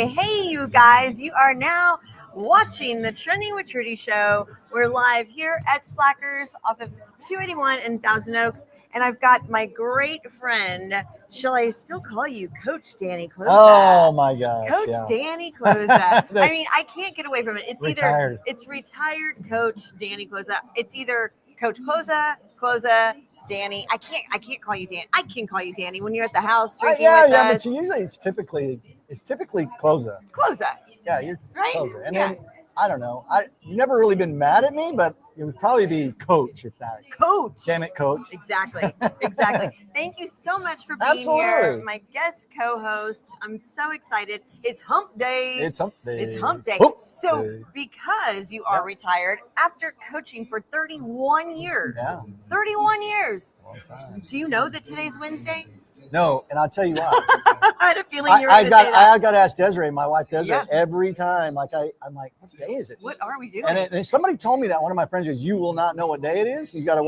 Hey, you guys, you are now watching the Trending with Trudy show. We're live here at Slackers off of 281 in Thousand Oaks, and I've got my great friend, shall I still call you Coach Danny Kloza? Oh my gosh. Coach Danny Kloza. I mean, I can't get away from it. It's retired. It's retired Coach Danny Kloza. It's either Coach Kloza, Danny. I can't call you Dan. I can call you Danny when you're at the house drinking with us. But usually it's typically Kloza. Kloza. Yeah, you're right. Kloza. And then I don't know. You've never really been mad at me, but it would probably be Coach if that. Coach. Damn it, Coach. Exactly. Thank you so much for being here, my guest co-host. I'm so excited. It's Hump Day. It's Hump Day. Because you are retired after coaching for 31 years. Yeah. 31 years. Long time. Do you know that today's Wednesday? No, and I'll tell you why. I had a feeling you were going to say that. I got to ask Desiree, my wife Desiree, every time. I'm like, what day is it? What are we doing? And somebody told me that, one of my friends goes, you will not know what day it is. You got to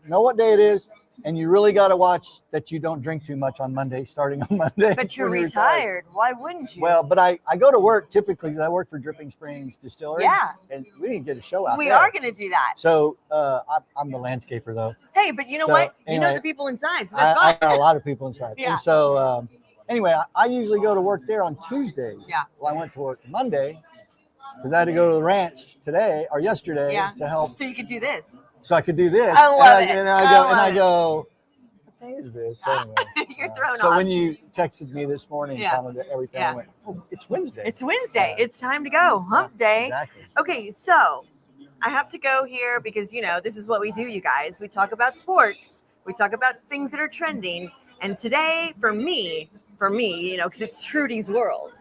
know what day it is, and you really got to watch that you don't drink too much on Monday, starting on Monday. But you're retired. Why wouldn't you? Well, but I go to work typically because I work for Dripping Springs Distillery. Yeah. And we didn't get a show out there. We are going to do that. So I'm the landscaper, though. Hey, but you know what? You know the people inside, so that's I fine. know a lot of people inside. Yeah. And so anyway, I usually go to work there on Tuesdays. Yeah. Well, I went to work Monday because I had to go to the ranch yesterday to help. So you could do this. So I could do this. I love it. And I go, what day is this? Anyway. You're thrown off. So when you texted me this morning, commented everything, I went, it's Wednesday. It's Wednesday. It's time to go. Hump Day. Exactly. Okay, so I have to go here because, this is what we do, you guys. We talk about sports. We talk about things that are trending. And today, for me, because it's Trudy's world.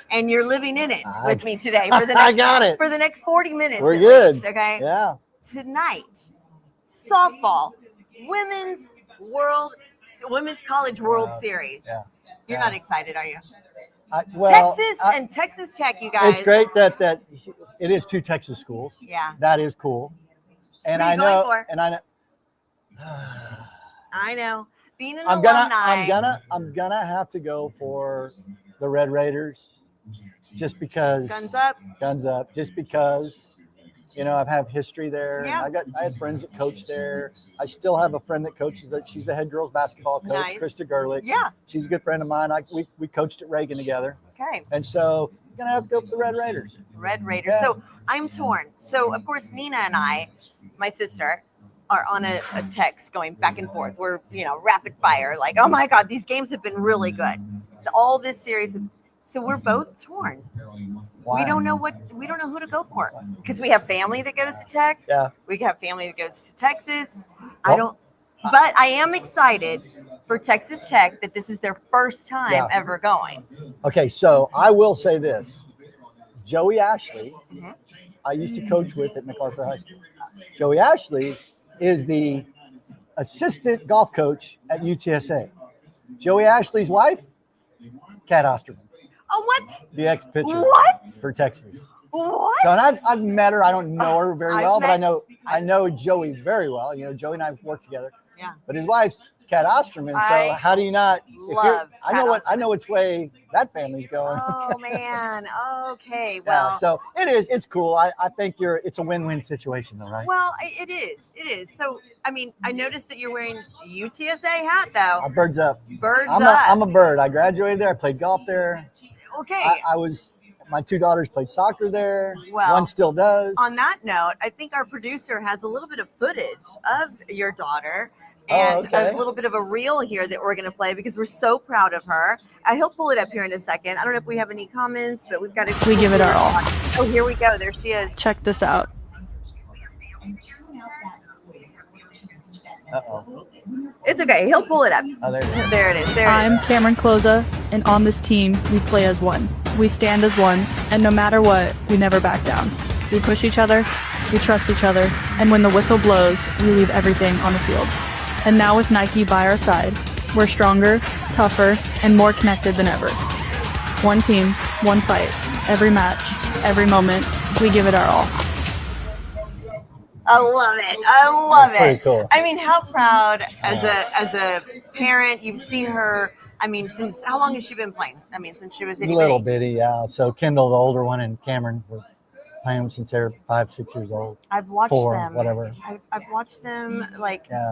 And you're living in it with me today for the next, I got it. For the next 40 minutes. We're good. Least, okay? Yeah. Tonight, softball, women's college World Series. Yeah. You're not excited, are you? Texas and Texas Tech, you guys. It's great that it is two Texas schools. Yeah. That is cool. And I know. Being an alumni. I'm gonna have to go for the Red Raiders, just because. Guns up. Just because. I've had history there. Yeah. I had friends that coached there. I still have a friend that coaches there. She's the head girls basketball coach, nice. Krista Gerlich. Yeah. She's a good friend of mine. We coached at Reagan together. Okay. And so I'm going to have to go for the Red Raiders. Red Raiders. Yeah. So I'm torn. So, of course, Nina and I, my sister, are on a text going back and forth. We're, rapid fire. Like, oh, my God, these games have been really good. All this series. So we're both torn. Why? We don't know who to go for because we have family that goes to Tech. Yeah. We have family that goes to Texas. But I am excited for Texas Tech that this is their first time ever going. Okay, so I will say this. Joey Ashley, I used to coach with at MacArthur High School. Joey Ashley is the assistant golf coach at UTSA. Joey Ashley's wife, Kat Osterman. Oh, what? The ex-pitcher. What? For Texas. What? So and I've met her. I don't know her very well, but I know Joey very well. Joey and I work together. Yeah. But his wife's Kat Osterman. So how do you not? I know which way that family's going. Oh man. Okay. Well. Yeah, so it is. It's cool. I think it's a win-win situation, though, right? Well, it is. It is. So I noticed that you're wearing a UTSA hat, though. Birds up. I'm a bird. I graduated there. I played golf there. Okay. My two daughters played soccer there. Well, one still does. On that note, I think our producer has a little bit of footage of your daughter and a little bit of a reel here that we're going to play because we're so proud of her. He'll pull it up here in a second. I don't know if we have any comments, but we've got to. We give it our all. Oh, here we go. There she is. Check this out. Uh-oh. It's okay. He'll pull it up. Oh, there it is. I'm Cameron Kloza, and on this team, we play as one. We stand as one, and no matter what, we never back down. We push each other, we trust each other, and when the whistle blows, we leave everything on the field. And now with Nike by our side, we're stronger, tougher, and more connected than ever. One team, one fight. Every match, every moment, we give it our all. I love it. I love That's pretty it. cool. I mean, how proud as a parent you've seen her. I mean, since how long has she been playing? I mean, since she was itty Little bitty. bitty, yeah. So Kendall, the older one, and Cameron were playing them since they were 5, 6 years old. I've watched 4, them. whatever. I've watched them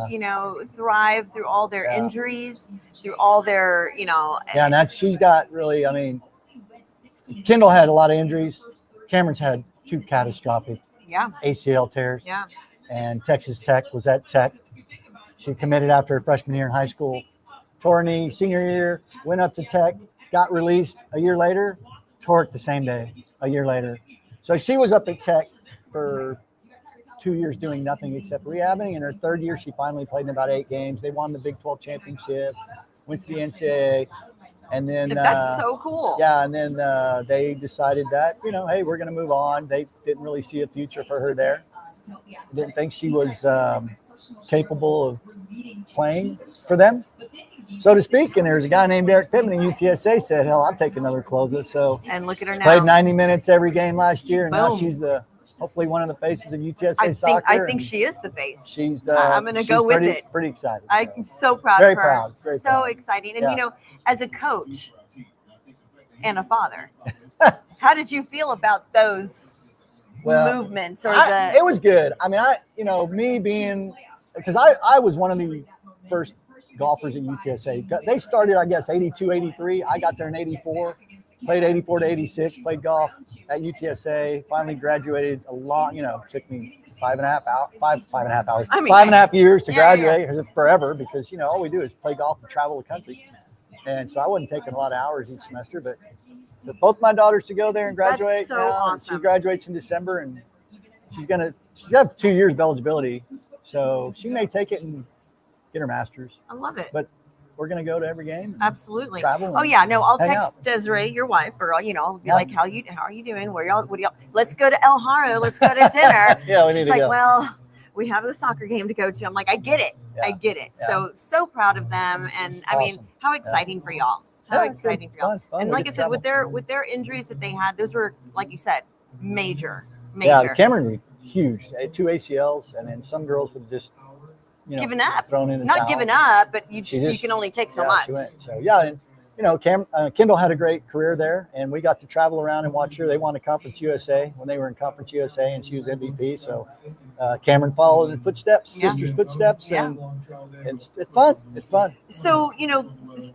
Yeah. thrive through all their Yeah. injuries, through all their Yeah, and she's got really. I mean, Kendall had a lot of injuries. Cameron's had 2 catastrophic yeah, ACL tears. yeah. And Texas Tech was at Tech. She committed after her freshman year in high school. Tore her knee senior year, went up to Tech, got released a year later, tore it the same day, a year later. So she was up at Tech for 2 years doing nothing except rehabbing. In her third year, she finally played in about 8 games. They won the Big 12 championship, went to the NCAA. And then That's so cool. Yeah, and then they decided that, hey, we're going to move on. They didn't really see a future for her there. Didn't think she was capable of playing for them, so to speak. And there's a guy named Eric Pittman in UTSA said, hell, I'll take another Kloza. So And look at her now. played 90 minutes every game last year, and now Boom. she's hopefully one of the faces of UTSA soccer. I think she is the face. She's I'm going to go with it. Pretty excited. I'm so proud Very of her. proud. Very so proud. exciting. And Yeah. as a coach and a father, how did you feel about those movements it was good. I mean, me being, because I was one of the first golfers at UTSA. They started, I guess, 82, 83. I got there in 84, played 84 to 86, played golf at UTSA, finally graduated took me 5.5 hours, I mean, 5.5 years to yeah, graduate, forever, because, all we do is play golf and travel the country. And so I wasn't taking a lot of hours each semester, but for both my daughters to go there and graduate. That's so awesome. She graduates in December, and she's got 2 years of eligibility, so she may take it and get her master's. I love it. But we're gonna go to every game. Absolutely. Travel. Oh yeah, no, I'll hang text out. Desiree, your wife, or be Yeah. like, how are you doing? What do y'all? Let's go to El Haro. Let's go to dinner. Yeah, we need She's to like, go. well, we have a soccer game to go to. I'm like, I get it. Yeah. I get it. Yeah. So proud of them, and I mean, Awesome. how exciting for y'all. How Yeah, it's exciting for y'all. fun. And We like I get to said, travel. with their injuries that they had, those were, like you said, major. Yeah, Cameron was huge. They had 2 ACLs, and then some girls would just Giving up. thrown in the Not towel. giving up, but you just- can only take so Yeah, much. she went. So and Kendall had a great career there, and we got to travel around and watch her. They won a Conference USA when they were in Conference USA, and she was MVP. So Cameron followed in footsteps, Yeah. sister's footsteps, Yeah. and it's fun. It's fun. So,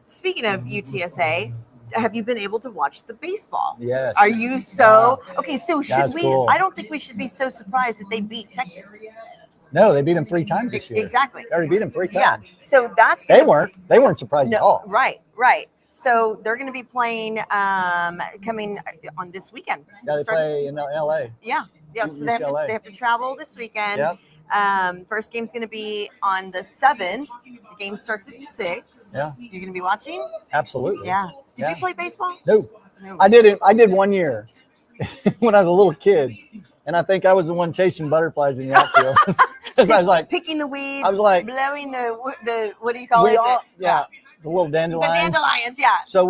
speaking of UTSA, have you been able to watch the baseball? Yes. Are you so okay? So should That's we? cool. I don't think we should be so surprised that they beat Texas. No, they beat them 3 times this year. Exactly. They already beat them 3 Yeah. times. So that's They gonna, weren't surprised at all. Right. So they're going to be playing coming on this weekend. Yeah, they play in LA. Yeah. So UCLA. they have to travel this weekend. Yep. First game's going to be on the 7th. The game starts at 6. Yeah. You're going to be watching? Absolutely. Yeah. Did Yeah. you play baseball? No. No. I did it. I did 1 year when I was a little kid, and I think I was the one chasing butterflies in the outfield. Because I was like, picking the weeds. I was like, blowing the what do you call it? The little The dandelions. dandelions. Yeah. So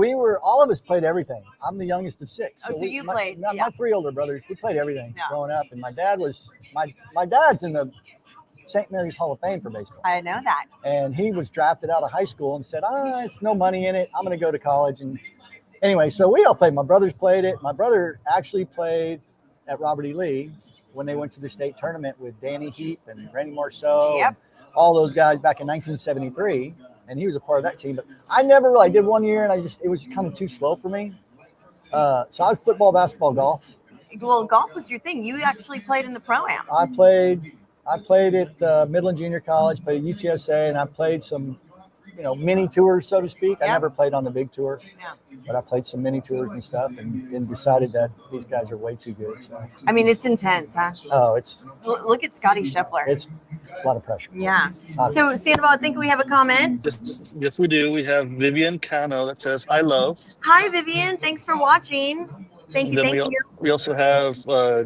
all of us played everything. I'm the youngest of 6. Oh, so you played, My, yeah. my 3 older brothers, we played everything Yeah. growing up, and my dad was my dad's in the St. Mary's Hall of Fame for baseball. I know that. And he was drafted out of high school and said, it's no money in it. I'm going to go to college. And anyway, so we all played. My brothers played it. My brother actually played at Robert E. Lee when they went to the state tournament with Danny Heap and Randy Marceau. Yep. And all those guys back in 1973. And he was a part of that team. But I never really, I did 1 year, and it was kind of too slow for me. So I was football, basketball, golf. Well, golf was your thing. You actually played in the Pro-Am. I played at Midland Junior College, played at UTSA, and I played some, mini tours, so to speak. I Yeah. never played on the big tour, Yeah. but I played some mini tours and stuff, and decided that these guys are way too good. So, I mean, it's intense, huh? it's Look at Scotty Scheffler. a lot of pressure. Yeah. So, Sandoval, I think we have a comment. Yes, we do. We have Vivian Cano that says, I love. Hi, Vivian. Thanks for watching. Thank you. Then Thank you. we also have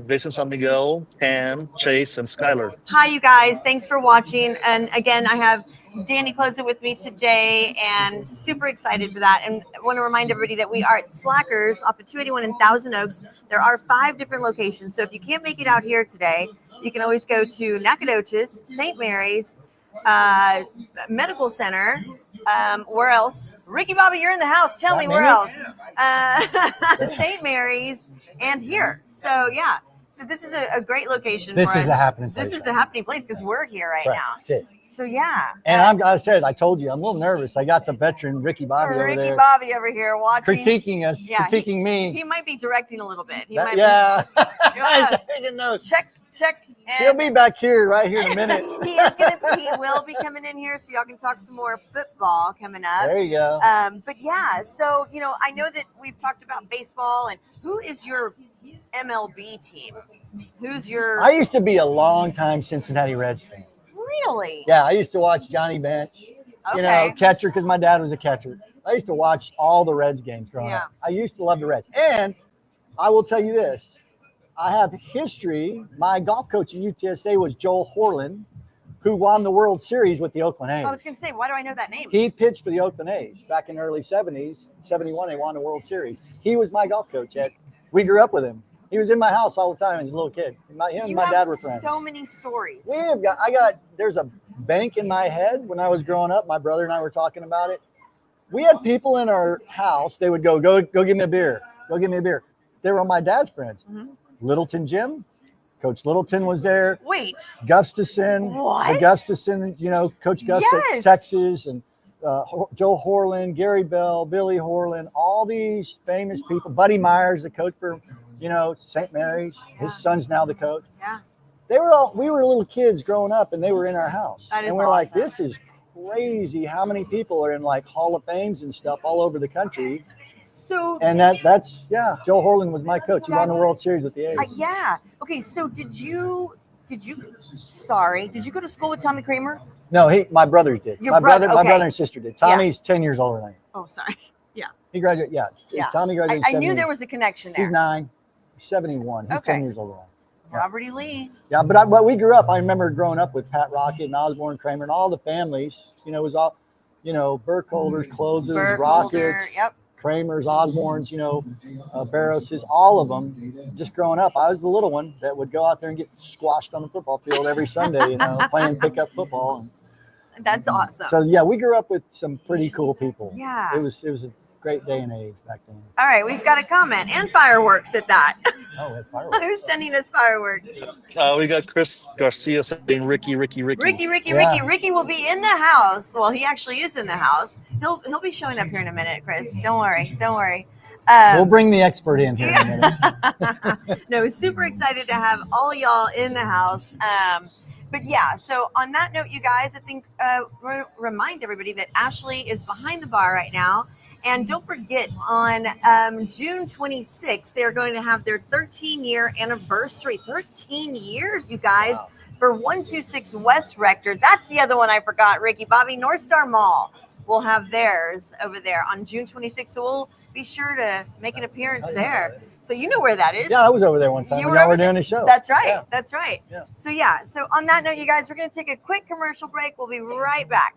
Jason San Miguel, Pam, Chase, and Skylar. Hi, you guys. Thanks for watching. And again, I have Danny Kloza with me today, and super excited for that. And I want to remind everybody that we are at Slackers off of 281 in Thousand Oaks. There are 5 different locations. So if you can't make it out here today, You can always go to Nacogdoches, St. Mary's, Medical Center. Where else? Ricky Bobby, you're in the house. Tell me where else? St. Mary's and here. So yeah. So this is a great location. This for is us. the happening place. This is the happening place because we're here right now. That's it. So yeah. And I told you, I'm a little nervous. I got the veteran Ricky Bobby over there. Ricky Bobby over here watching. Critiquing us, critiquing me. He might be directing a little bit. Yeah. I'm taking notes. Check. She'll be back here right here in a minute. He will be coming in here so y'all can talk some more football coming up. There you go. But yeah, so I know that we've talked about baseball, and who is your MLB team? Who's your? I used to be a long-time Cincinnati Reds fan. Really? Yeah, I used to watch Johnny Bench. Okay. Catcher, because my dad was a catcher. I used to watch all the Reds games growing up. I used to love the Reds. And I will tell you this. I have history. My golf coach at UTSA was Joel Horland, who won the World Series with the Oakland A's. I was going to say, why do I know that name? He pitched for the Oakland A's back in the early 70s. 71, they won the World Series. He was my golf coach. We grew up with him. He was in my house all the time as a little kid. Him and my dad were friends. So many stories. There's a bank in my head when I was growing up. My brother and I were talking about it. We had people in our house. They would go give me a beer. Go give me a beer. They were my dad's friends. Mm-hmm. Littleton Jim, Coach Littleton was there. Wait. Gustafson. What? Gustafson, Coach Gus at Texas, and Joe Horland, Gary Bell, Billy Horland, all these famous people. Buddy Myers, the coach for, St. Mary's. Yeah. His son's now the coach. Yeah. We were little kids growing up, and they were in our house. And we're like, this is crazy how many people are in like Hall of Fames and stuff all over the country. So that's Joe Horland was my coach. He won the World Series with the A's. Yeah. Okay. So did you go to school with Tommy Kramer? No, my brothers did. My brother and sister did. Tommy's 10 years older than I am. Oh, sorry. Yeah. He graduated. Yeah. Tommy graduated. I knew there was a connection there. He's 9. He's 71. He's 10 years older than I am. Yeah. Robert E. Lee. Yeah, but we grew up. I remember growing up with Pat Rocket and Osborne Kramer and all the families. It was all, Burkholders, Klozas, Rockets. Yep. Kramers, Osbornes, Barroses, all of them. Just growing up, I was the little one that would go out there and get squashed on the football field every Sunday, playing pickup football. That's awesome. So yeah, we grew up with some pretty cool people. Yeah, it was a great day and age back then. All right, we've got a comment and fireworks at that. Oh, fireworks! Who's sending us fireworks? We got Chris Garcia saying Ricky. Ricky will be in the house. Well, he actually is in the house. He'll be showing up here in a minute, Chris. Don't worry. We'll bring the expert in here in a minute. No, super excited to have all y'all in the house. But yeah, so on that note, you guys, I think remind everybody that Ashley is behind the bar right now. And don't forget, on June 26th, they're going to have their 13-year anniversary. 13 years, you guys, for 126 West Rector. That's the other one I forgot, Ricky Bobby. North Star Mall will have theirs over there on June 26th. So we'll be sure to make an appearance there. So you know where that is. Yeah, I was over there one time when y'all were doing a show. That's right. Yeah. That's right. Yeah. So on that note, you guys, we're going to take a quick commercial break. We'll be right back.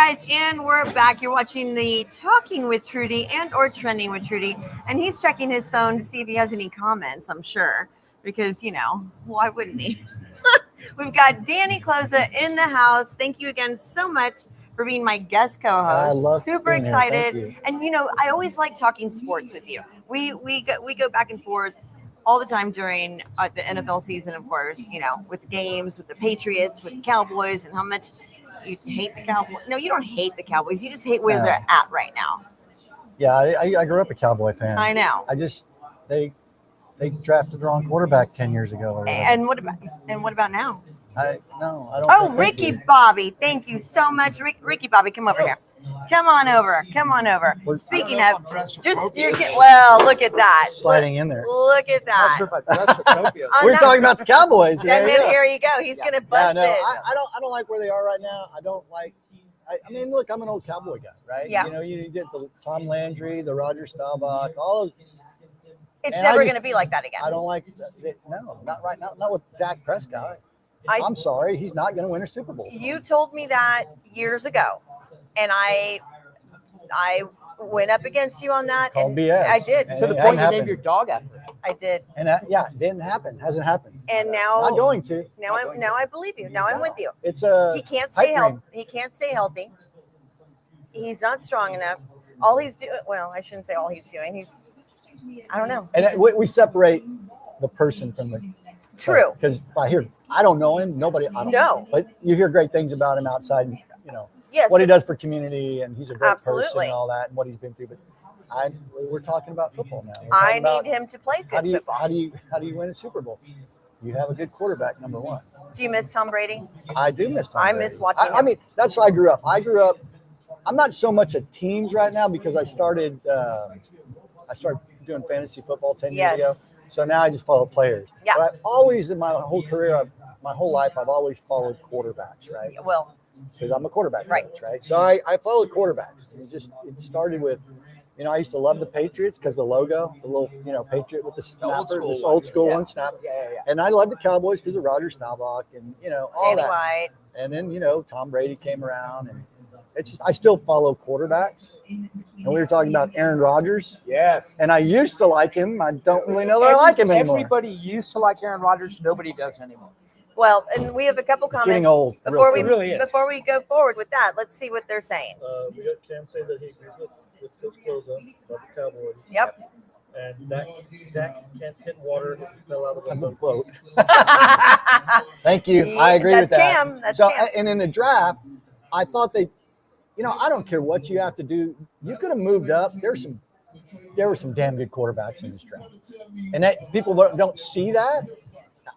guys, and we're back. You're watching the Talking with Trudy or Trending with Trudy, and he's checking his phone to see if he has any comments, I'm sure, because, why wouldn't he? We've got Danny Kloza in the house. Thank you again so much for being my guest co-host. I love Super being here. Thank excited. you. And, I always like talking sports with you. We go back and forth all the time during the NFL season, of course, with games, with the Patriots, with the Cowboys, and how much you hate the Cowboys. No, you don't hate the Cowboys. You just hate where they're at right now. Yeah, I grew up a Cowboy fan. I know. They drafted the wrong quarterback 10 years ago. Or and what about now? I don't. Oh, Ricky Bobby, thank you so much, Ricky Bobby. Come over here. Come on over. Speaking of, look at that. Sliding in there. Look at that. We're talking about the Cowboys. And then here you go. He's gonna bust this. I don't like where they are right now. I don't like. I mean, look, I'm an old Cowboy guy, right? Yeah. You get the Tom Landry, the Roger Staubach, all those. It's never going to be like that again. I don't like that. No, not right now. Not with Dak Prescott. I'm sorry, he's not going to win a Super Bowl. You told me that years ago, and I went up against you on that. Called BS. I did. And to the point you named your dog after it. I did. And it didn't happen. Hasn't happened. And now not going to. Now I believe you. Now I'm with you. It's he can't stay healthy. He can't stay healthy. He's not strong enough. All he's doing. Well, I shouldn't say all he's doing. I don't know. And we separate the person from the. True. Because I don't know him. Nobody. I don't know. But you hear great things about him outside. Yes, what he does for community, and he's a great absolutely. person and all that, and what he's been through. But we're talking about football now. I need him to play good football. How do you win a Super Bowl? You have a good quarterback, number one. Do you miss Tom Brady? I do miss Tom Brady. I miss watching him. I mean, that's how I grew up. I'm not so much a teams right now because I started doing fantasy football 10 years ago. So now I just follow players. Yeah. But I've always, in my whole career, my whole life, I've always followed quarterbacks, right? Well, because I'm a quarterback coach, right? So I followed quarterbacks. It started with, I used to love the Patriots because the logo, the little, Patriot with the snapper, this old school one snapper. Yeah. And I loved the Cowboys because of Roger Staubach and, all that. White. And then, Tom Brady came around, and it's just, I still follow quarterbacks. And we were talking about Aaron Rodgers. Yes. And I used to like him. I don't really know that I like him anymore. Everybody used to like Aaron Rodgers. Nobody does anymore. Well, and we have a couple comments getting old. Before we go forward with that. Let's see what they're saying. We got Cam saying that he agrees with Coach Kloza about the Cowboys. Yep. And Dak can't hit water if he fell out of the boat. Thank you. I agree with that. Cam. That's Cam. And in the draft, I thought I don't care what you have to do. You could have moved up. There were some damn good quarterbacks in this draft, and that people don't see that.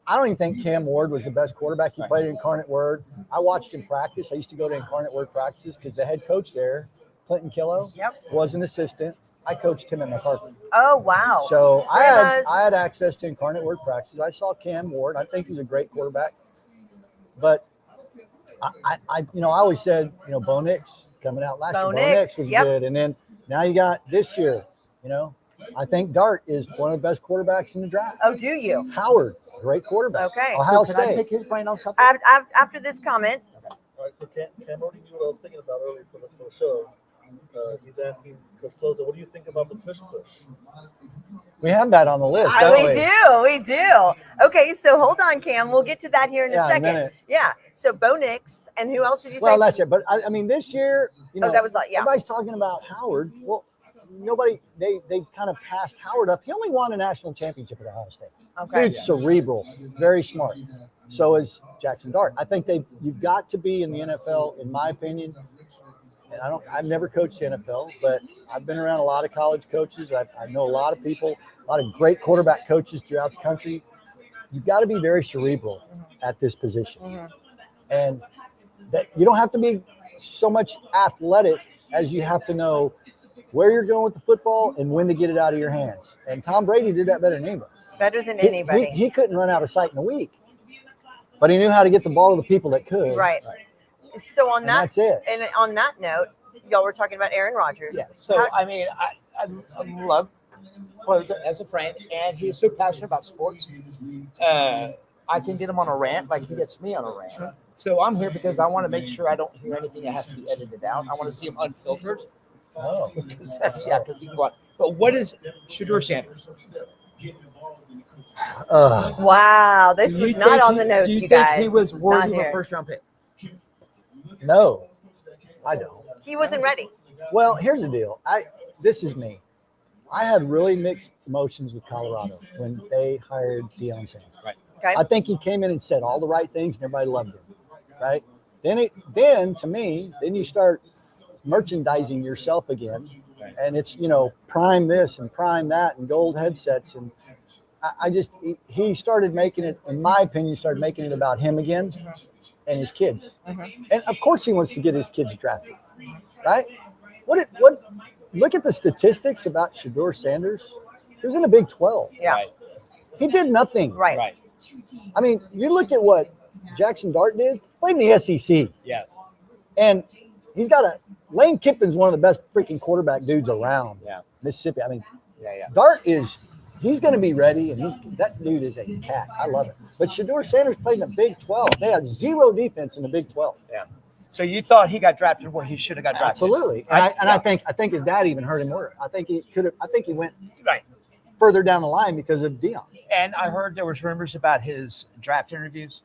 I don't even think Cam Ward was the best quarterback. He played at Incarnate Word. I watched him practice. I used to go to Incarnate Word practices because the head coach there, Clinton Killow, was an assistant. I coached him at McCarthy. Oh, wow. So I had access to Incarnate Word practices. I saw Cam Ward. I think he's a great quarterback. But I always said, Bo Nix coming out last year. Bo Nix was good. And then now you got this year, I think Dart is one of the best quarterbacks in the draft. Oh, do you? Howard, great quarterback. Okay. Ohio Can State. I pick his brain on something? After this comment. All right, so Cam already knew what I was thinking about earlier for the show. He's asking Coach Kloza, what do you think about the tush push? We have that on the list, We do. Okay, so hold on, Cam. We'll get to that here in a second. Yeah. So Bo Nix, and who else did you say? Well, last year, but I mean this year, that was everybody's talking about Howard. Well, nobody, they kind of passed Howard up. He only won a national championship at Ohio State. Okay. Dude's cerebral, very smart. So is Jackson Dart. I think you've got to be in the NFL, in my opinion. And I've never coached the NFL, but I've been around a lot of college coaches. I know a lot of people, a lot of great quarterback coaches throughout the country. You've got to be very cerebral at this position. Mm-hmm. And that you don't have to be so much athletic as you have to know where you're going with the football and when to get it out of your hands. And Tom Brady did that better than anybody. Better than anybody. He couldn't run out of sight in a week, but he knew how to get the ball to the people that could. Right. So that's it. And on that note, y'all were talking about Aaron Rodgers. Yeah. So I love Kloza as a friend, and he's so passionate about sports. I can get him on a rant like he gets me on a rant. So I'm here because I want to make sure I don't hear anything that has to be edited out. I want to see him unfiltered. Oh, Because because he won. But what is Shedeur Sanders? Wow, this Do you was not think on the he- notes, do you you think guys. he was Not worthy of a here. first-round pick? No, I don't. He wasn't ready. Well, here's the deal. This is me. I had really mixed emotions with Colorado when they hired Deion Sanders. Right. Okay. I think he came in and said all the right things and everybody loved him. Right. Then to me, then you start merchandising yourself again. Right. And it's, prime this and prime that and gold headsets. And he started making it, in my opinion, started making it about him again and his kids. And of course he wants to get his kids drafted. Right. Look at the statistics about Shedeur Sanders. He was in the Big 12. Yeah. Right. He did nothing. Right. Right. I mean, you look at what Jackson Dart did, played in the SEC. Yes. And he's got Lane Kiffin's one of the best freaking quarterback dudes around Yeah. Mississippi. I mean, Yeah. Dart he's going to be ready, and that dude is a cat. I love it. But Shedeur Sanders played in the Big 12. They had zero defense in the Big 12. Yeah. So you thought he got drafted where he should have got drafted? Absolutely. And I think his dad even hurt him worse. I think he went Right. further down the line because of Deion. And I heard there was rumors about his draft interviews.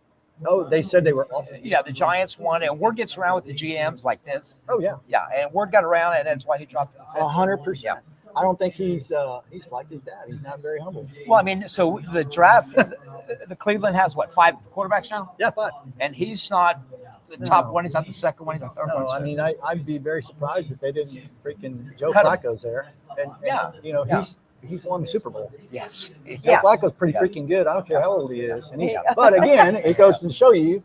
Oh, they said they were awful. Yeah, the Giants won, and word gets around with the GMs like this. Oh yeah, Yeah, and word got around, and that's why he dropped it. 100%. I don't think he's like his dad. He's not very humble. Well, I mean, so the draft, the Cleveland has what, 5 quarterbacks now, Yeah, but and he's not the top No. one. He's not the second one. He's not the third no, one. I mean, I'd be very surprised if they didn't freaking Joe Cut him. Flacco's there. And Yeah. He's won the Super Bowl. Yes. Joe Yeah. Flacco's pretty Yeah. freaking good. I don't care how old he is. And Yeah. But again, it goes to show you,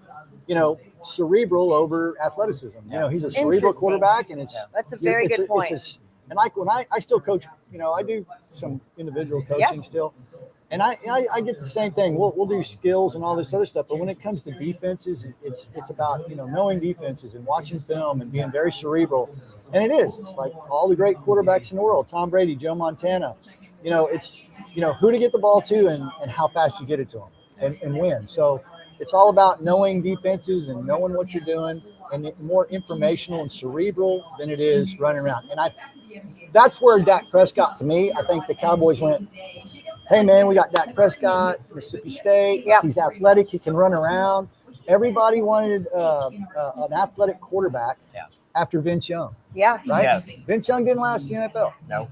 cerebral over athleticism. He's a cerebral Interesting. quarterback, and it's That's a very it's good point. and like when I still coach, I do some individual coaching still, and I get the same thing. We'll do skills and all this other stuff, but when it comes to defenses, it's about knowing defenses and watching film and being very cerebral, and it is. It's like all the great quarterbacks in the world: Tom Brady, Joe Montana. It's who to get the ball to and how fast you get it to them and win. So it's all about knowing defenses and knowing what you're doing, and more informational and cerebral than it is running around. And that's where Dak Prescott, to me, I think the Cowboys went, hey, man, we got Dak Prescott, Mississippi State. Yep. He's athletic. He can run around. Everybody wanted an athletic quarterback after Vince Young, Yeah. right? Yes. Vince Young didn't last the NFL. No.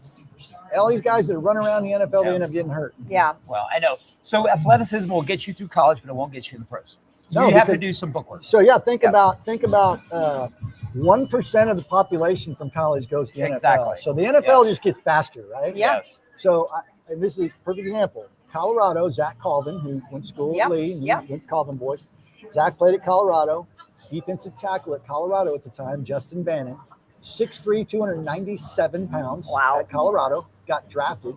All these guys that run around the NFL, they end up getting hurt. Yeah. Well, I know. So athleticism will get you through college, but it won't get you in the pros. No, You have to because- do some bookwork. So think Yeah. about 1% of the population from college goes to the NFL. Exactly. So the NFL just gets faster, right? Yeah. Yes. So and this is a perfect example. Colorado, Zach Colvin, who went to school Yep. at Lee, and Yep. went to Colvin boys. Zach played at Colorado, defensive tackle at Colorado at the time, Justin Bannon, 6'3", 297 pounds. Wow. At Colorado, got drafted,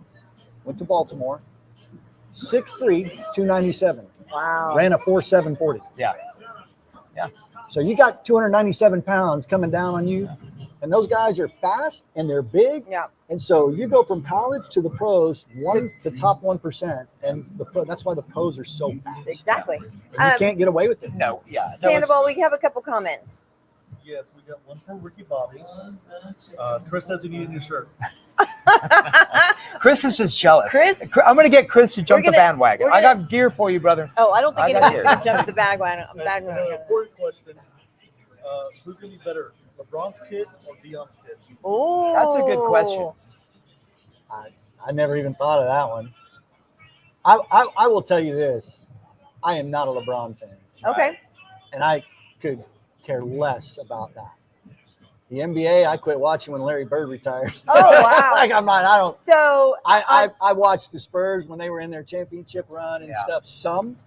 went to Baltimore, 6'3", 297. Wow. Ran a 4.7 40. Yeah. Yeah. So you got 297 pounds coming down on you, and those guys are fast and they're big. Yeah. And so you go from college to the pros, the top 1%, and that's why the pros are so fast. Exactly. And you can't get away with it. No. Yeah. No, Sandoval, we have a couple comments. yes, we got one from Ricky Bobby. Chris says he needed a new shirt. Chris is just jealous. Chris? I'm going to get Chris to jump We're the gonna- bandwagon. we're I gonna- got gear for you, brother. Oh, I don't think I got anybody's here. going to jump the bandwagon. And an important question: who's going to be better, LeBron's kid or Deion's kid? Oh, That's a good question. I never even thought of that one. I will tell you this. I am not a LeBron fan, Okay. and I could care less about that. The NBA, I quit watching when Larry Bird retired. Oh, wow. Like I don't. So I watched the Spurs when they were in their championship run and Yeah. stuff some,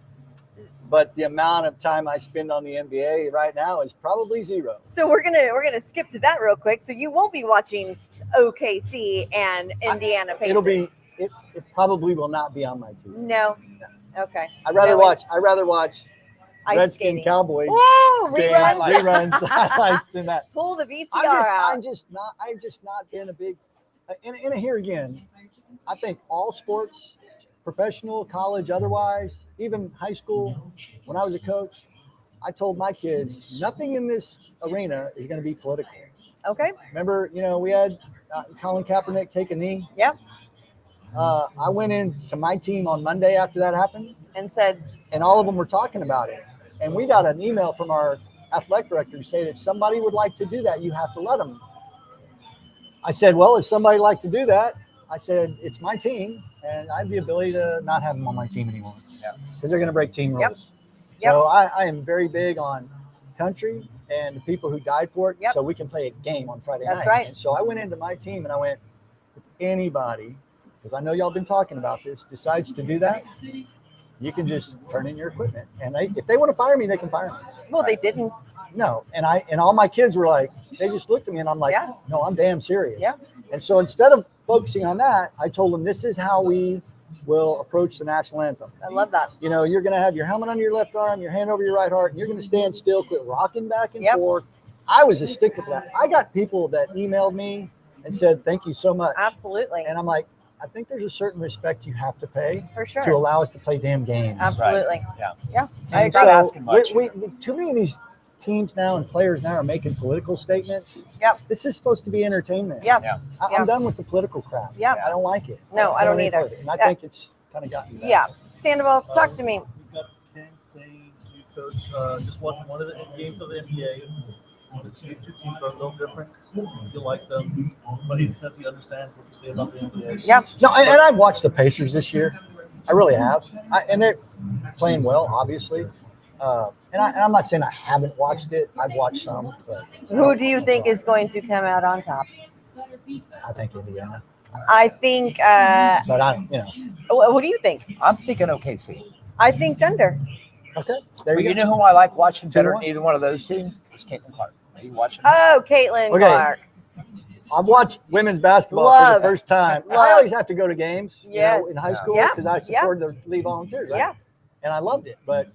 but the amount of time I spend on the NBA right now is probably zero. So we're gonna skip to that real quick. So you won't be watching OKC and Indiana Pacers. It probably will not be on my TV. No. Okay. I'd rather watch ice Redskin skating. Cowboys Whoa, games, reruns. reruns highlights than that. Pull the VCR I've out. just not been a big. And here again, I think all sports professional, college, otherwise, even high school, when I was a coach, I told my kids, nothing in this arena is going to be political. Okay. Remember, we had Colin Kaepernick take a knee. Yep. I went into my team on Monday after that happened And said, and all of them were talking about it. And we got an email from our athletic director to say that if somebody would like to do that, you have to let them. I said, well, if somebody would like to do that, I said, it's my team, and I have the ability to not have them on my team anymore. Because they're going to break team rules. Yep. Yep. So I am very big on country and the people who died for it, Yep. so we can play a game on Friday night. That's right. And so I went into my team and I went, if anybody, because I know y'all been talking about this, decides to do that, you can just turn in your equipment. And if they want to fire me, they can fire me. well, they didn't. No. And all my kids were like, they just looked at me and I'm like, Yeah. no, I'm damn serious. Yeah. And so instead of focusing on that, I told them this is how we will approach the national anthem. I love that. You're going to have your helmet on your left arm, your hand over your right heart, and you're going to stand still, quit rocking back and Yep. forth. I was a stick with that. I got people that emailed me and said, thank you so much. Absolutely. And I'm like, I think there's a certain respect you have to pay For sure. to allow us to play damn games. Absolutely. Yeah. Yeah. I And agree. Not asking much. we too many of these teams now and players now are making political statements. Yep. This is supposed to be entertainment. Yep. Yeah. I'm done with the political crap. Yep. I don't like it. No, I don't want any either. part of it. And I Yeah. think it's kind of gotten bad. Yeah. Sandoval, talk to me. We've got Ken saying to you, Coach, just watching one of the games of the NBA. These two teams are a little different. You like them, but he says he understands what you say about the NBA. Yeah. No, and I've watched the Pacers this year. I really have. And they're playing well, obviously. And I'm not saying I haven't watched it. I've watched some. But Who do you think is going to come out on top? I think Indiana. I think. But What do you think? I'm thinking OKC. I think Thunder. okay. There But you you go. know who I like watching better 2-1. than either one of those teams? It's Caitlin Clark. Are you watching? Oh, Caitlin Okay. Clark. I've watched women's basketball for Love the first time. Love. I always have to go to games Yes. in high school Yeah. because I supported the league volunteers. Right? Yeah. And I loved it. But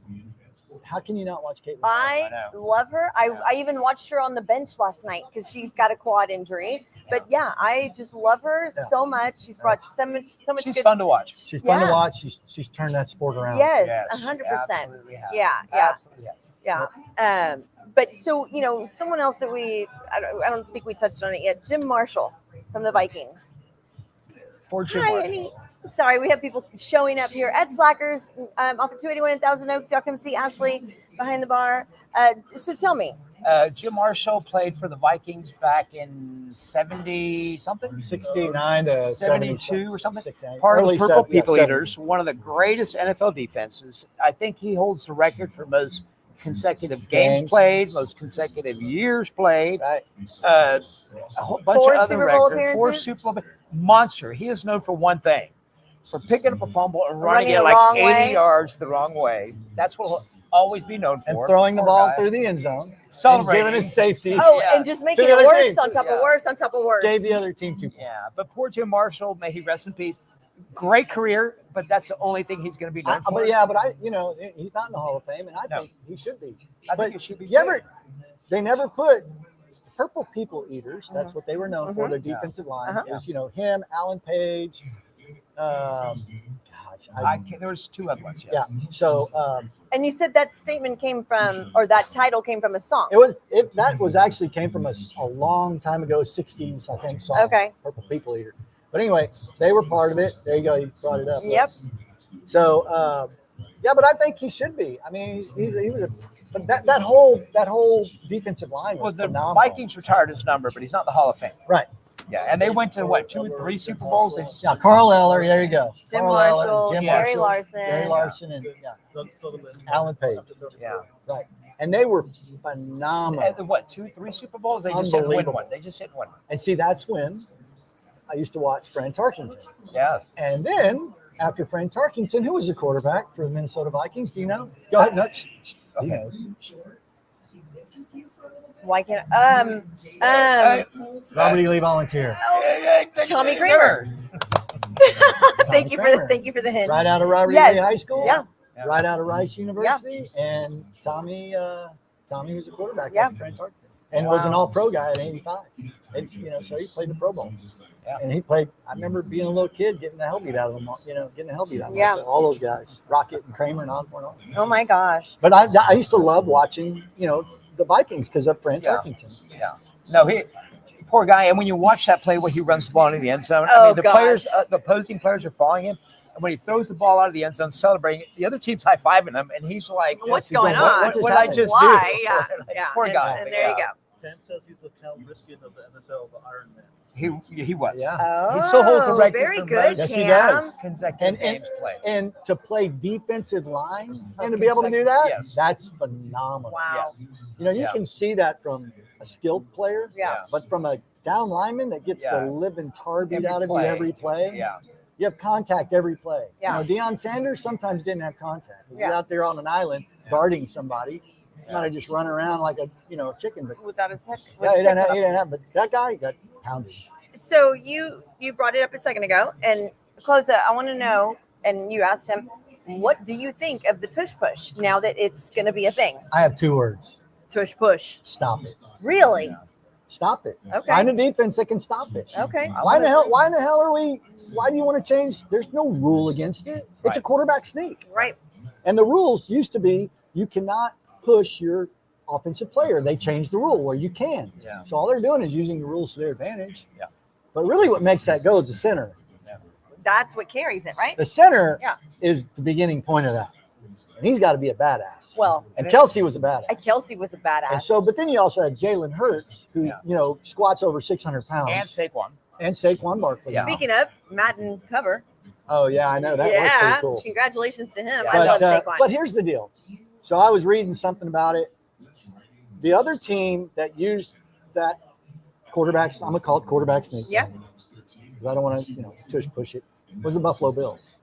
how can you not watch Caitlin? I love her. I even watched her on the bench last night because she's got a quad injury. But yeah, I just love her Yeah. so much. She's brought so much She's good. fun to watch. She's fun to Yeah. watch. She's turned that sport around. Yes, Yes, 100%. absolutely have. Yeah, yeah, Absolutely have. yeah. But so someone else that I don't think we touched on it yet. Jim Marshall from the Vikings. For Jim Hi, Marshall. honey. Sorry, we have people showing up here at Slackers off of 281 in Thousand Oaks. Y'all come see Ashley behind the bar. So tell me. Jim Marshall played for the Vikings back in 70 something, 69 to 72 or something. 69. Part of Early the Purple 70, yeah, People 70. Eaters, one of the greatest NFL defenses. I think he holds the record for most consecutive games Games. played, most consecutive years played. Right. A whole bunch 4 of other Super Bowl records. 4 appearances? Super Bowl monster. He is known for one thing: for picking up a fumble and running Running it the like wrong 80 way. yards the wrong way. That's what he'll always be known for. And throwing the Poor ball guy. through the end zone. And Celebrating. giving us safety. Oh, Yeah. and just To making the it other worse team. on top of Yeah. worse on top of worse. Gave the other team 2 points. Yeah, but poor Jim Marshall, may he rest in peace. Great career, but that's the only thing he's going to be known for. But he's not in the Hall of Fame, and I No. think he should be. I But think it should be. they never put Purple People Eaters. That's what they were known for. Their Yeah. defensive line. Uh-huh. It was him, Alan Page. There was 2 other ones. Yeah. So And you said that statement came from, or that title came from a song. that was actually came from a long time ago, 60s, I think, song. Okay. Purple People Eater. But anyway, they were part of it. There you go. You brought it up. Yep. So but I think he should be. I mean, he was but that whole defensive line Well, was the phenomenal. Vikings retired his number, but he's not in the Hall of Fame. Right. Yeah, and they went to 2 or 3 Super Bowls. Yeah, Carl Eller. There you go. Jim Carl Eller, Marshall, Jim Gary Marshall, Larson. Gary Larson, and Doug Sutherland. Alan Page. Yeah. Right. And they were phenomenal. And the 2, 3 Super Bowls? They just didn't win Unbelievable. one. They just didn't win one. And see, that's when I used to watch Fran Tarkenton. Yes. And then after Fran Tarkenton, who was the quarterback for the Minnesota Vikings? Do you know? Go ahead. No, he knows. Why can't Robert E. Lee volunteer. Tommy Kramer. Thank you for the hint. Right out of Robert E. Yes. Lee High School. Yeah. Right out of Rice University. And Tommy was a quarterback. Yeah. Fran Tarkenton. and was an All-Pro guy at 85. And, so he played the Pro Bowl. Yeah. And he played. I remember being a little kid getting the hell beat out of them. Getting the hell beat out of them. Yeah. So all those guys, Rocket and Kramer and Osborne. Oh my gosh. But I used to love watching, the Vikings because of Frank Tarkington. Yeah. No, poor guy. And when you watch that play where he runs the ball into the end zone, the gosh. players, the opposing players are following him. And when he throws the ball out of the end zone, celebrating, the other team's high-fiving him, and he's like, What's going on? What did I just Why? do? Yeah. Like, poor guy. And there you go. Ken says he's the Cal Ripken of the NFL, the Iron Man. He was. Yeah. Oh, He still holds the record very for good, Yes, he Cam. does. consecutive games played. And to play defensive line and to be able to do that, Yes. that's phenomenal. Wow. Yes. You can see that from a skilled player, Yeah. but from a down lineman that gets the living tar beat Every out of you play. every play. Yeah. You have contact every play. Yeah. Deion Sanders sometimes didn't have contact. He was Yeah. out there on an island guarding somebody. He might have just run around like a chicken. But Without his head. yeah, he didn't have. But that guy got pounded. So you brought it up a second ago, and Kloza, I want to know, and you asked him, what do you think of the tush push now that it's going to be a thing? I have 2 words. Tush push. Stop it. Really? Stop it. Okay. Find a defense that can stop it. Okay. Why in the hell are we? Why do you want to change? There's no rule against it. It's a quarterback sneak. Right. And the rules used to be you cannot push your offensive player. They changed the rule where you can. Yeah. So all they're doing is using the rules to their advantage. Yeah. But really what makes that go is the center. That's what carries it, right? The center Yeah. is the beginning point of that. And he's got to be a badass. Well, And Kelsey was a badass. Kelsey was a badass. And so, but then you also had Jalen Hurts, who, squats over 600 pounds. And Saquon. And Saquon Barkley. Yeah. Speaking of, Matt and cover. Oh, yeah, I know. That was pretty cool. Congratulations to him. Yeah. I love But, Saquon. but here's the deal. So I was reading something about it. The other team that used that quarterback, I'm going to call it quarterback sneak. Yeah. Because I don't want to, push it, was the Buffalo Bills.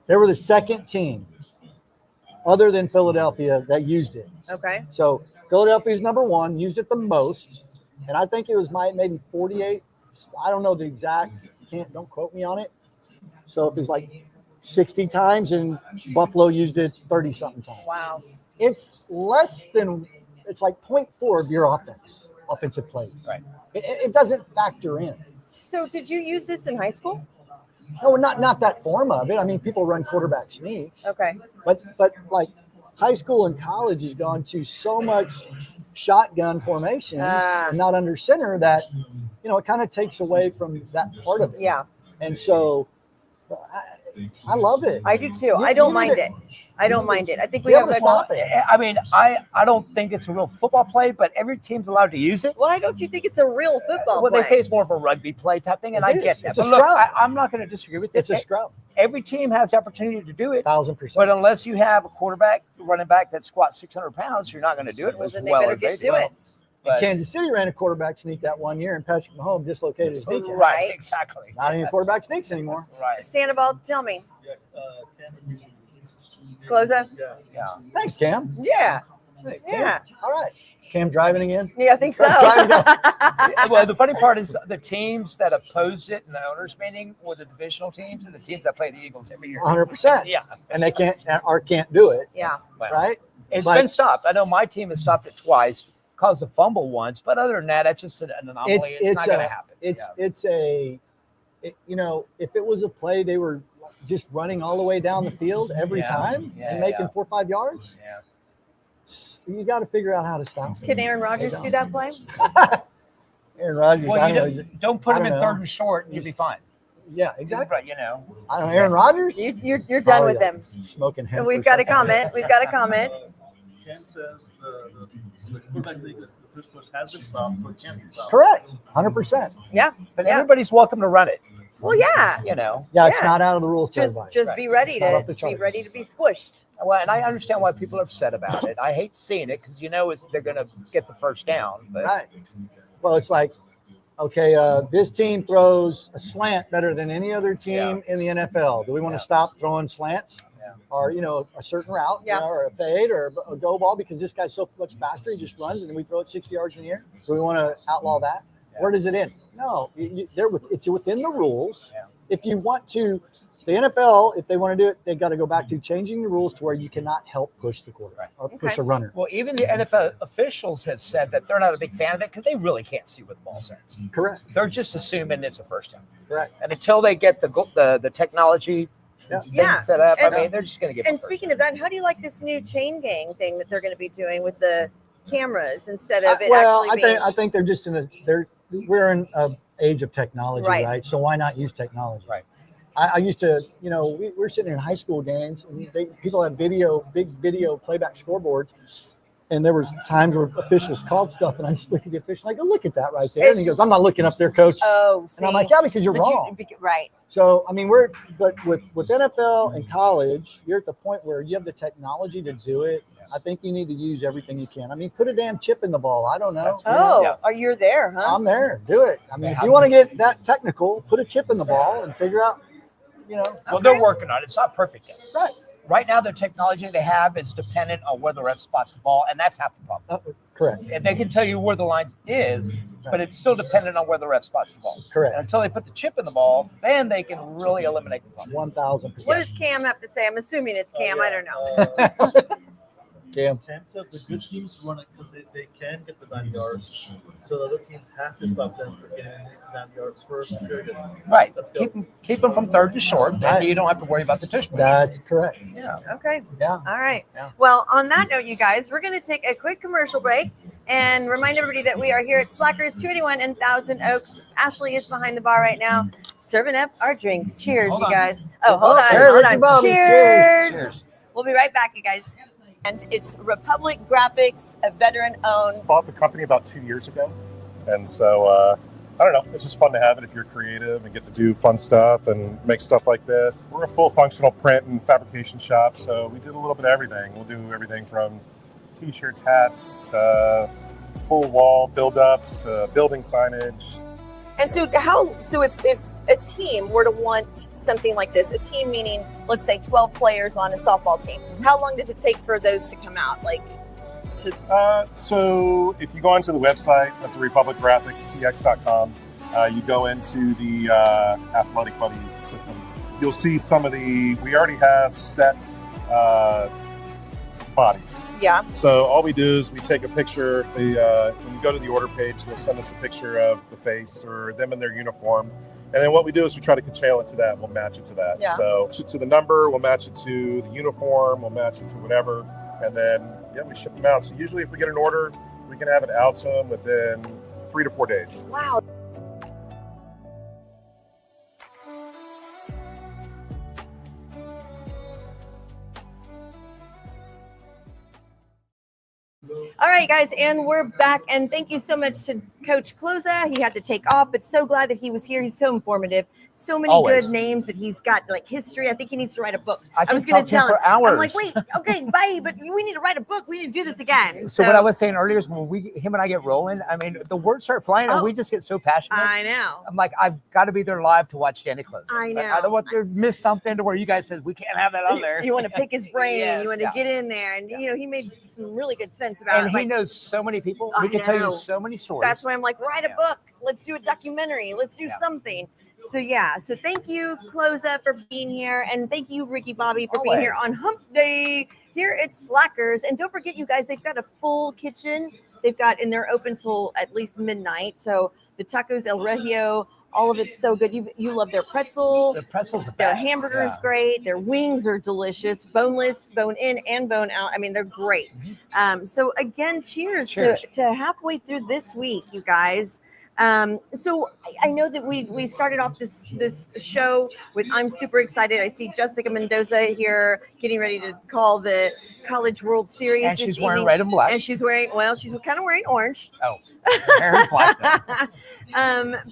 They were the second team other than Philadelphia that used it. Okay. So Philadelphia's number 1, used it the most. And I think it was maybe 48. I don't know the exact. Don't quote me on it. So if it's like 60 times and Buffalo used it 30 something times. Wow. It's it's like 0.4 of your offensive plays. Right. It doesn't factor in. So did you use this in high school? No, not that form of it. I mean, people run quarterback sneaks. Okay. But like high school and college has gone to so much shotgun formation and not under center that, it kind of takes away from that part of it. Yeah. And so I love it. I do too. I don't mind it. I don't mind it. I think we Be have able to a stop it. I mean, I don't think it's a real football play, but every team's allowed to use it. Why don't you think it's a real football Well, play? they say it's more of a rugby play type thing, and I It is. get that. It's a But look, scrub. I'm not going to disagree with this. It's a scrub. Every team has the opportunity to do it, 1,000%. but unless you have a running back that squats 600 pounds, you're not going to do it. Well, It's then they better over get baseball. to it. But- Kansas City ran a quarterback sneak that one year, and Patrick Mahomes dislocated his kneecap. Right, exactly. Not any quarterback sneaks anymore. Right. Sandoval, tell me. Ken, Kloza? Yeah. Thanks, Cam. Yeah. Thanks, Yeah. Cam. All right. Is Cam driving again? Yeah, I think so. Well, the funny part is the teams that opposed it in the owners' meeting were the divisional teams and the teams that play the Eagles every year. 100%. Yeah. And they can't do it, Yeah. Well, right? It's But- been stopped. I know my team has stopped it twice, caused a fumble once, but other than that, that's just an anomaly. It's not going to happen. If it was a play, they were just running all the way down the field every time and making 4 or 5 yards. Yeah. You got to figure out how to stop it. Can Aaron Rodgers do that play? Aaron Rodgers. Well, I you don't know. don't put I him don't in know. 3rd and short, and you'll be fine. Yeah, exactly. Right, I don't know. Aaron Rodgers? You're done with them. Smoking hemp. We've or got a something. comment. We've got a comment. Ken says the quarterback sneak, the push push has been stopped, so it can't be stopped. Correct. 100%. Yeah. But Yeah. everybody's welcome to run it. Well, yeah. Yeah, it's Yeah. not out of the rules. to Just everybody. be ready It's not off the to be charts. ready to be squished. Well, and I understand why people are upset about it. I hate seeing it because they're going to get the first down. But Right. Well, it's like, okay, this team throws a slant better than any other team in the NFL. Do we want to stop throwing slants? Yeah. Or, a certain route, or a fade or a go ball because this guy's so much faster, he just runs and then we throw it 60 yards in the air. So we want to outlaw that. Yeah. Where does it end? No, it's within the rules. Yeah. if you want to, the NFL, if they want to do it, they got to go back to changing the rules to where you cannot help push the quarterback or push a runner. Well, even the NFL officials have said that they're not a big fan of it because they really can't see what the ball's in. Correct. They're just assuming it's a first down. Correct. And until they get the technology thing set up, I mean, they're just going to get. And speaking of that, how do you like this new chain gang thing that they're going to be doing with the cameras instead of it actually being? I think they're just we're in an age of technology, right? So why not use technology? Right. I used to, we were sitting in high school games, and people had big video playback scoreboards, and there was times where officials called stuff, and I just look at the official, I go, look at that right there, and he goes, I'm not looking up there, coach. Oh, see. And I'm like, yeah, because you're wrong. Right. So I mean, but with NFL and college, you're at the point where you have the technology to do it. I think you need to use everything you can. I mean, put a damn chip in the ball. I don't know. Are you there, huh? I'm there. Do it. I mean, if you want to get that technical, put a chip in the ball and figure out, Well, they're working on it. It's not perfect yet. Right. Right now, the technology they have is dependent on where the ref spots the ball, and that's half the problem. Correct. And they can tell you where the line is, but it's still dependent on where the ref spots the ball. Correct. And until they put the chip in the ball, then they can really eliminate the problem. 1,000%. What does Cam have to say? I'm assuming it's Cam. I don't know. Cam says the good teams run it because they can get the 9 yards. So the other teams have to stop them from getting 9 yards first. Right. Keep them from third to short. Then you don't have to worry about the tush push. That's correct. Yeah. Okay. Yeah. All right. Yeah. Well, on that note, you guys, we're going to take a quick commercial break and remind everybody that we are here at Slackers 281 in Thousand Oaks. Ashley is behind the bar right now, serving up our drinks. Cheers, you guys. Oh, hold on. Hey, Hold Ricky on. Bobby, Cheers. We'll be right back, you guys. And it's Republic Graphics, a veteran-owned. Bought the company about 2 years ago, and so I don't know. It's just fun to have it if you're creative and get to do fun stuff and make stuff like this. We're a full functional print and fabrication shop, so we did a little bit of everything. We'll do everything from T-shirts, hats, to full wall build-ups, to building signage. And so if a team were to want something like this, a team meaning, let's say 12 players on a softball team, how long does it take for those to come out? So if you go onto the website at the Republic Graphics, tx.com, you go into the Athletic Buddy system. You'll see some of we already have set bodies. Yeah. So all we do is we take a picture. When you go to the order page, they'll send us a picture of the face or them in their uniform. And then what we do is we try to curtail it to that. We'll match it to that. Yeah. So to the number, we'll match it to the uniform, we'll match it to whatever. And then, we ship them out. So usually if we get an order, we can have it out to them within 3 to 4 days. Wow. All right, guys, and we're back. And thank you so much to Coach Kloza. He had to take off, but so glad that he was here. He's so informative. So many good names that he's got, like history. I think he needs to write a book. I was going to tell him for hours. I'm like, wait, okay, bye, but we need to write a book. We need to do this again. So what I was saying earlier is when him and I get rolling, I mean, the words start flying and we just get so passionate. I know. I'm like, I've got to be there live to watch Danny Kloza. I know. I don't want to miss something to where you guys says we can't have that on there. You want to pick his brain. Yes, you want to get in there. And, he made some really good sense about it. And he knows so many people. He can tell you so many stories. That's why I'm like, write a book. Let's do a documentary. Let's do something. So thank you, Kloza, for being here. And thank you, Ricky Bobby, for being here on Hump Day here at Slackers. And don't forget, you guys, they've got a full kitchen. And they're open till at least midnight. So the tacos El Regio, all of it's so good. You love their pretzel. The pretzel's the best. Their hamburger is great. Their wings are delicious, boneless, bone in and bone out. I mean, they're great. So again, cheers. To halfway through this week, you guys. So I know that we started off this show with, I'm super excited. I see Jessica Mendoza here getting ready to call the College World Series. And she's wearing red and black. And she's kind of wearing orange. Oh, hair and black.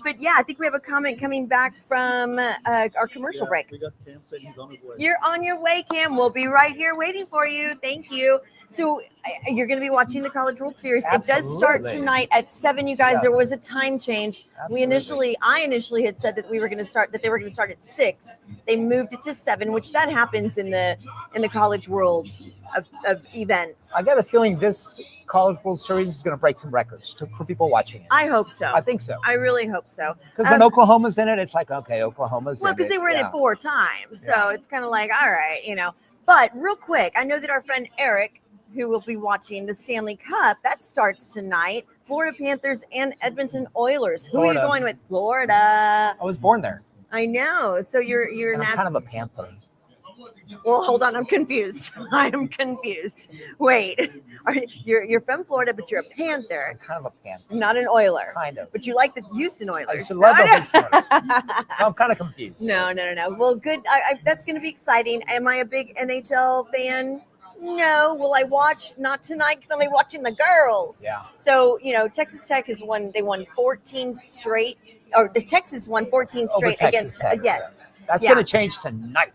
But yeah, I think we have a comment coming back from our commercial break. We got Cam said he's on his way. You're on your way, Cam. We'll be right here waiting for you. Thank you. So you're going to be watching the College World Series. Absolutely. It does start tonight at 7. You guys, there was a time change. Absolutely. I initially had said that they were going to start at 6. They moved it to 7, which that happens in the College World of events. I got a feeling this College World Series is going to break some records for people watching it. I hope so. I think so. I really hope so. Because when Oklahoma's in it, it's like, okay, Oklahoma's in it. Well, because they were in it 4 times. So it's kind of like, all right, But real quick, I know that our friend Eric, who will be watching the Stanley Cup, that starts tonight. Florida Panthers and Edmonton Oilers. Who are you going with? Florida. I was born there. I know. So you're I'm kind of a Panther. Well, hold on. I'm confused. I am confused. Wait. You're from Florida, but you're a Panther. I'm kind of a Panther. Not an Oiler. Kind of. But you like the Houston Oilers. I used to love the Houston Oilers. So I'm kind of confused. No. Well, good. That's going to be exciting. Am I a big NHL fan? No. Will I watch? Not tonight because I'm watching the girls. Yeah. So, Texas Tech has won. They won 14 straight. Or the Texas won 14 straight against. Tech. Yes. That's going to change tonight.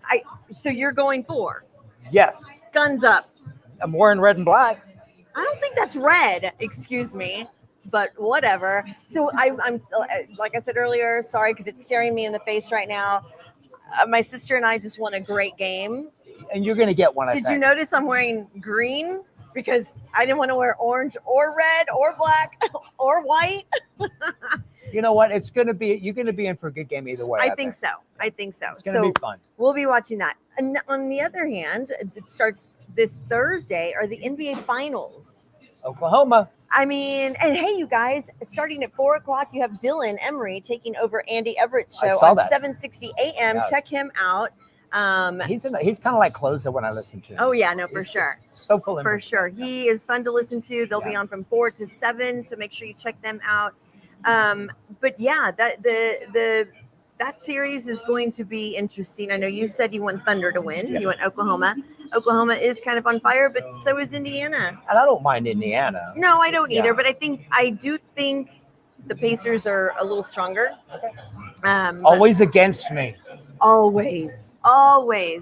So you're going for? Yes. Guns up. I'm wearing red and black. I don't think that's red. Excuse me. But whatever. So I'm like I said earlier, sorry because it's staring me in the face right now. My sister and I just won a great game. And you're going to get one. Did you notice I'm wearing green? Because I didn't want to wear orange or red or black or white. You know what? It's going to be, you're going to be in for a good game either way. I think so. It's going to be fun. We'll be watching that. And on the other hand, it starts this Thursday are the NBA Finals. Oklahoma. I mean, and hey, you guys, starting at 4:00, you have Dylan Emery taking over Andy Everett's show on 760 AM. Yeah. Check him out. He's kind of like Kloza when I listen to him. Oh yeah, no, for sure. So full of for sure. He is fun to listen to. They'll be on from 4 to 7, so make sure you check them out. But yeah, that series is going to be interesting. I know you said you want Thunder to win. Yeah. You want Oklahoma. Oklahoma is kind of on fire, but so is Indiana. And I don't mind Indiana. No, I don't either. But I do think the Pacers are a little stronger. Always against me. Always,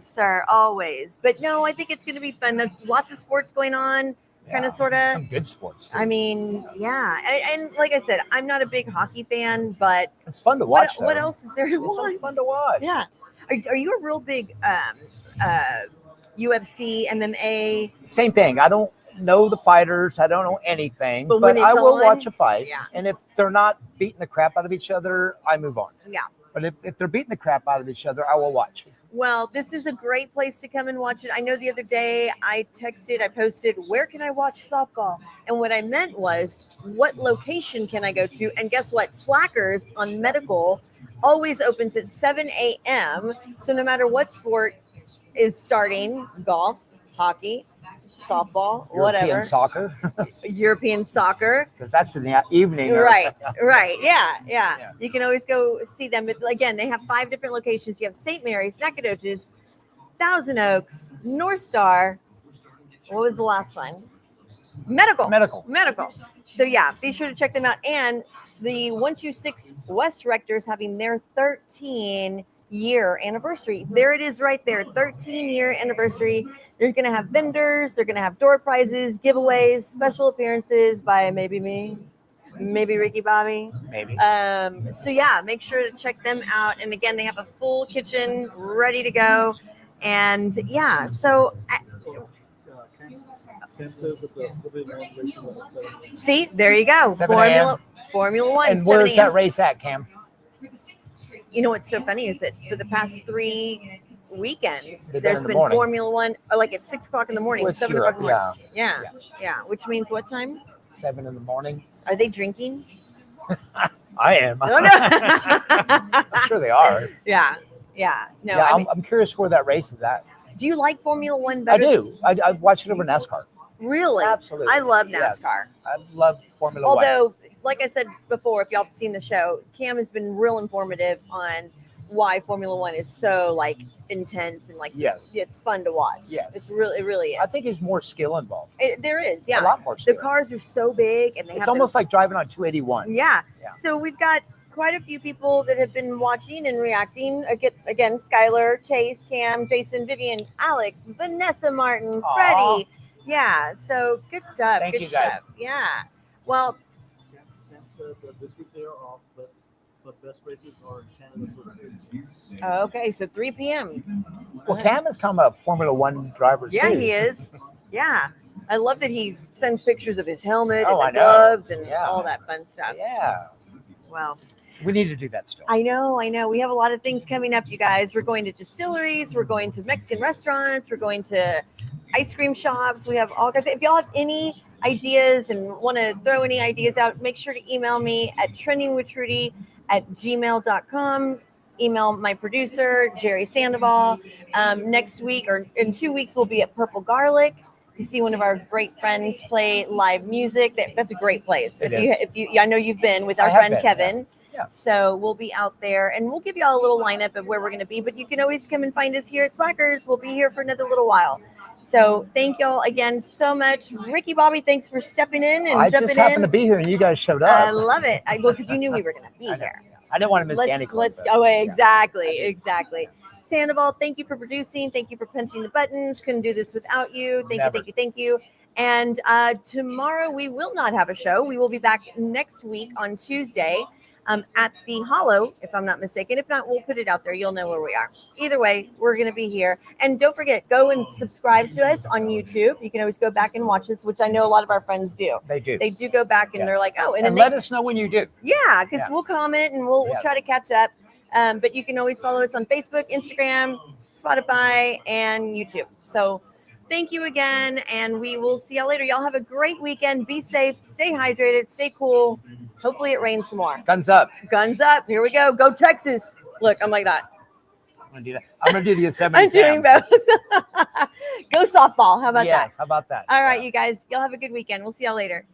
sir, always. But no, I think it's going to be fun. There's lots of sports going on. Kind of, sort of. Some good sports. Too. I mean, yeah. And like I said, I'm not a big hockey fan, but it's fun to watch. What else is there to watch? It's fun to watch. Yeah. Are you a real big UFC, MMA? Same thing. I don't know the fighters. I don't know anything, but I will watch a fight. Yeah. And if they're not beating the crap out of each other, I move on. Yeah. But if they're beating the crap out of each other, I will watch. Well, this is a great place to come and watch it. I know the other day I posted, where can I watch softball? And what I meant was, what location can I go to? And guess what? Slackers on Medical always opens at 7 a.m. So no matter what sport is starting, golf, hockey, softball, whatever. European soccer. Because that's in the evening. Right. Yeah. You can always go see them. But again, they have 5 different locations. You have St. Mary's, Nacogdoches, Thousand Oaks, North Star. What was the last one? Medical. So yeah, be sure to check them out. And the 126 West Rectors having their 13-year anniversary. There it is right there. 13-year anniversary. They're going to have vendors. They're going to have door prizes, giveaways, special appearances by maybe me, maybe Ricky Bobby. Maybe. So, yeah, make sure to check them out. And, again, they have a full kitchen ready to go. And, yeah, so see, there you go. Formula One. And where's that race at, Cam? You know what's so funny is that for the past 3 weekends, there's been morning. Formula One, like at 6 o'clock in the morning, 7 o'clock in the morning. Yeah. Which means what time? 7 in the morning. Are they drinking? I am. Oh, no. I'm sure they are. Yeah. No, yeah, I'm curious where that race is at. Do you like Formula One better? I do. I watch it over NASCAR. Really? Absolutely. I love NASCAR. Yes. I love Formula One. Although, like I said before, if y'all have seen the show, Cam has been real informative on why Formula One is so intense and it's fun to watch. Yeah, it really is. I think there's more skill involved. There is, yeah, a lot more skill. The cars are so big, and it's almost like driving on 281. Yeah. So we've got quite a few people that have been watching and reacting. Again, Skylar, Chase, Cam, Jason, Vivian, Alex, Vanessa Martin, Freddie. Yeah. So good stuff. Thank good you stuff. guys. Yeah. Well. This week they are off, but best races are in Canada. Okay, so 3 p.m. Well, Cam has become a Formula One driver. Yeah, too. he is. Yeah. I love that he sends pictures of his helmet Oh, I and the know. gloves and Yeah. all that fun stuff. Yeah. Well, We need to do that still. I know. We have a lot of things coming up, you guys. We're going to distilleries. We're going to Mexican restaurants. We're going to ice cream shops. We have all kinds. If y'all have any ideas and want to throw any ideas out, make sure to email me at trendingwithtrudy@gmail.com. Email my producer, Jerry Sandoval. Next week or in 2 weeks, we'll be at Purple Garlic to see one of our great friends play live music. That's a great place. If you, I know you've been with our friend Kevin. Yeah. Yeah. So we'll be out there and we'll give y'all a little lineup of where we're going to be, but you can always come and find us here at Slackers. We'll be here for another little while. So thank y'all again so much. Ricky Bobby, thanks for stepping in and I jumping just happened in. to be here and you guys showed up. I love it. Well, because you knew we were going to be here. I didn't want to miss Danny Kloza. Let's go. Exactly. Sandoval, thank you for producing. Thank you for punching the buttons. Couldn't do this without you. Thank you. And tomorrow we will not have a show. We will be back next week on Tuesday at the Hollow, if I'm not mistaken. If not, we'll put it out there. You'll know where we are. Either way, we're going to be here. And don't forget, go and subscribe to us on YouTube. You can always go back and watch us, which I know a lot of our friends do. They do. They do go back and they're like, oh. And then let us know when you do. Yeah, because we'll comment and we'll try to catch up. But you can always follow us on Facebook, Instagram, Spotify, and YouTube. So thank you again, and we will see y'all later. Y'all have a great weekend. Be safe, stay hydrated, stay cool. Hopefully it rains some more. Guns up. Guns up. Here we go. Go Texas. Look, I'm like that. I'm going to do that. I'm going to do the Yosemite I'm doing both. Go softball. How about that? How about that? All right, you guys. Y'all have a good weekend. We'll see y'all later.